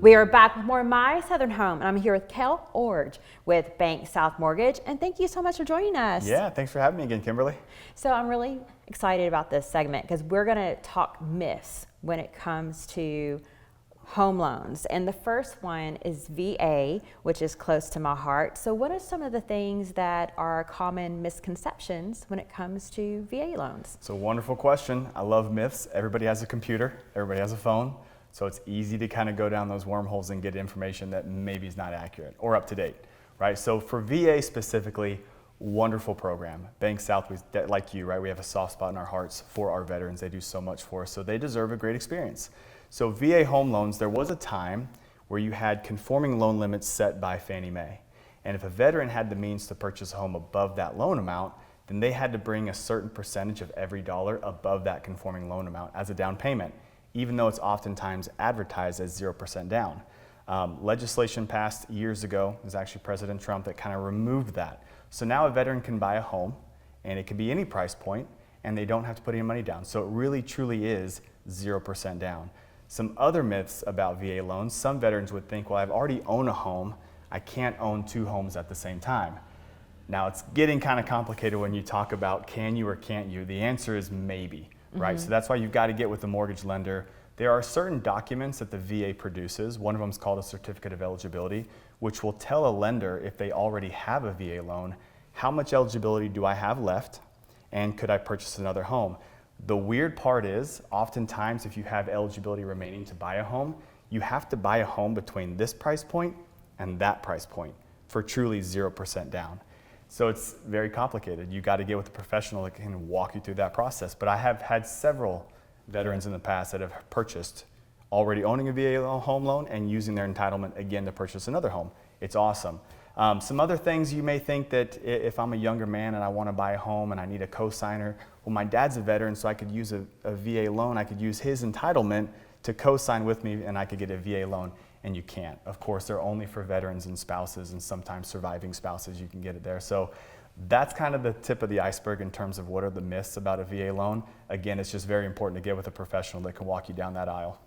We are back with more My Southern Home, and I'm here with Cale Iorg with BankSouthh Mortgage, and thank you so much for joining us. Yeah, thanks for having me again, Kimberly. So I'm really excited about this segment because we're going to talk myths when it comes to home loans, and the first one is VA, which is close to my heart. So what are some of the things that are common misconceptions when it comes to VA loans? It's a wonderful question. I love myths. Everybody has a computer, everybody has a phone, so it's easy to kind of go down those wormholes and get information that maybe is not accurate or up to date, right? So for VA specifically, wonderful program. BankSouth, like you, right? We have a soft spot in our hearts for our veterans. They do so much for us, so they deserve a great experience. So VA home loans, there was a time where you had conforming loan limits set by Fannie Mae. And if a veteran had the means to purchase a home above that loan amount, then they had to bring a certain percentage of every dollar above that conforming loan amount as a down payment, even though it's oftentimes advertised as 0% down. Legislation passed years ago, it was actually President Trump that kind of removed that. So now a veteran can buy a home, and it can be any price point, and they don't have to put any money down. So it really truly is 0% down. Some other myths about VA loans, some veterans would think, well, I've already owned a home, I can't own two homes at the same time. Now it's getting kind of complicated when you talk about can you or can't you. The answer is maybe, right? So that's why you've got to get with the mortgage lender. There are certain documents that the VA produces. One of them is called a certificate of eligibility, which will tell a lender if they already have a VA loan, how much eligibility do I have left, and could I purchase another home? The weird part is, oftentimes if you have eligibility remaining to buy a home, you have to buy a home between this price point and that price point for truly 0% down. So it's very complicated. You got to get with a professional that can walk you through that process. But I have had several veterans in the past that have purchased already owning a VA home loan and using their entitlement again to purchase another home. It's awesome. Some other things you may think that if I'm a younger man and I want to buy a home and I need a co-signer, well, my dad's a veteran, so I could use a VA loan. I could use his entitlement to co-sign with me and I could get a VA loan, and you can't. Of course, they're only for veterans and spouses, and sometimes surviving spouses, you can get it there. So that's kind of the tip of the iceberg in terms of what are the myths about a VA loan. Again, it's just very important to get with a professional that can walk you down that aisle.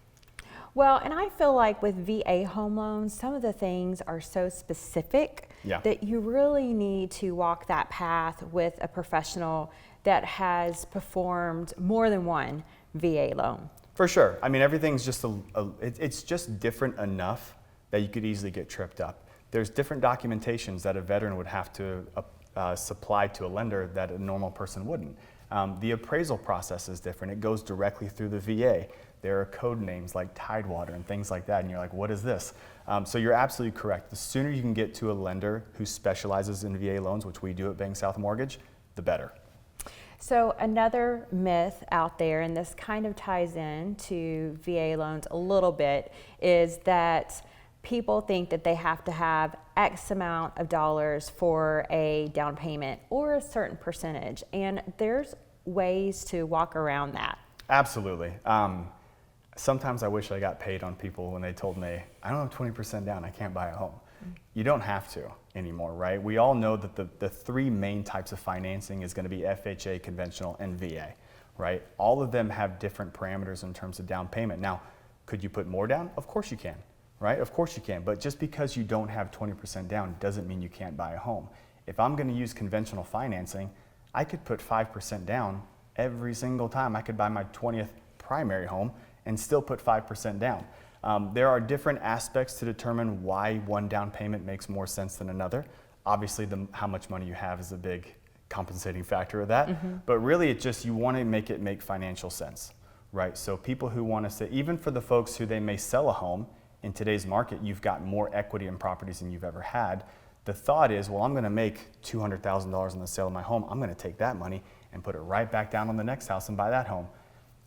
Well, and I feel like with VA home loans, some of the things are so specific that you really need to walk that path with a professional that has performed more than one VA loan. For sure. I mean, everything's just it's just different enough that you could easily get tripped up. There's different documentations that a veteran would have to supply to a lender that a normal person wouldn't. The appraisal process is different. It goes directly through the VA. There are code names like Tidewater and things like that, and you're like, what is this? So you're absolutely correct. The sooner you can get to a lender who specializes in VA loans, which we do at BankSouthh Mortgage, the better. So another myth out there, and this kind of ties in to VA loans a little bit, is that people think that they have to have X amount of dollars for a down payment or a certain percentage, and there's ways to walk around that. Absolutely. Sometimes I wish I got paid on people when they told me, I don't have 20% down, I can't buy a home. You don't have to anymore, right? We all know that the three main types of financing is going to be FHA, conventional, and VA, right? All of them have different parameters in terms of down payment. Now, could you put more down? Of course you can, right? Of course you can, but just because you don't have 20% down doesn't mean you can't buy a home. If I'm going to use conventional financing, I could put 5% down every single time. I could buy my 20th primary home and still put 5% down. There are different aspects to determine why one down payment makes more sense than another. Obviously, how much money you have is a big compensating factor of that. But really, it's just you want to make financial sense, right? So people who want to say, even for the folks who they may sell a home, in today's market, you've got more equity in properties than you've ever had. The thought is, well, I'm going to make $200,000 on the sale of my home. I'm going to take that money and put it right back down on the next house and buy that home.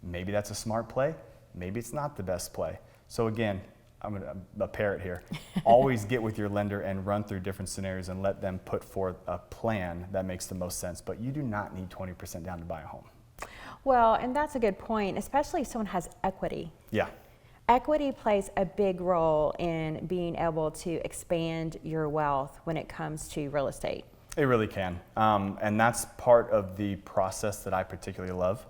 Maybe that's a smart play. Maybe it's not the best play. So again, I'm a parrot here. Always get with your lender and run through different scenarios and let them put forth a plan that makes the most sense. But you do not need 20% down to buy a home. Well, and that's a good point, especially if someone has equity. Yeah. Equity plays a big role in being able to expand your wealth when it comes to real estate. It really can. And that's part of the process that I particularly love.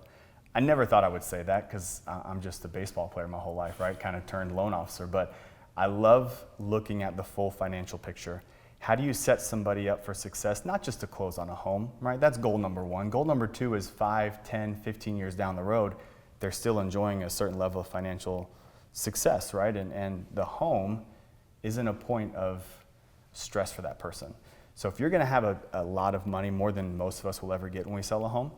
I never thought I would say that because I'm just a baseball player my whole life, right? Kind of turned loan officer. But I love looking at the full financial picture. How do you set somebody up for success, not just to close on a home, right? That's goal number one. Goal number two is 5, 10, 15 years down the road, they're still enjoying a certain level of financial success, right? And the home isn't a point of stress for that person. So if you're gonna have a lot of money, more than most of us will ever get when we sell a home,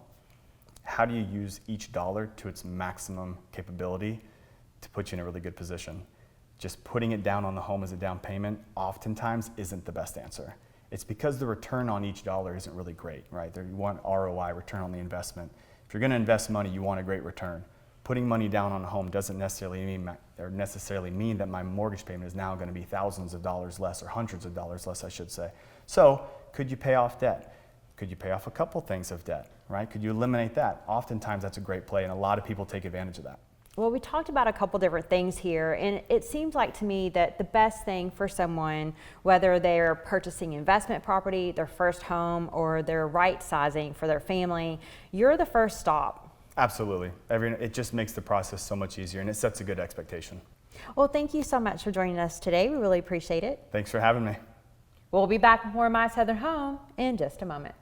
how do you use each dollar to its maximum capability to put you in a really good position? Just putting it down on the home as a down payment oftentimes isn't the best answer. It's because the return on each dollar isn't really great, right? You want ROI, return on the investment. If you're gonna invest money, you want a great return. Putting money down on a home doesn't necessarily mean that my mortgage payment is now gonna be thousands of dollars less, or hundreds of dollars less, I should say. So, could you pay off debt? Could you pay off a couple things of debt, right? Could you eliminate that? Oftentimes that's a great play, and a lot of people take advantage of that. Well, we talked about a couple different things here, and it seems like to me that the best thing for someone, whether they're purchasing investment property, their first home, or they're right sizing for their family, you're the first stop. Absolutely. It just makes the process so much easier, and it sets a good expectation. Well, thank you so much for joining us today. We really appreciate it. Thanks for having me. We'll be back with more of My Southern Home in just a moment.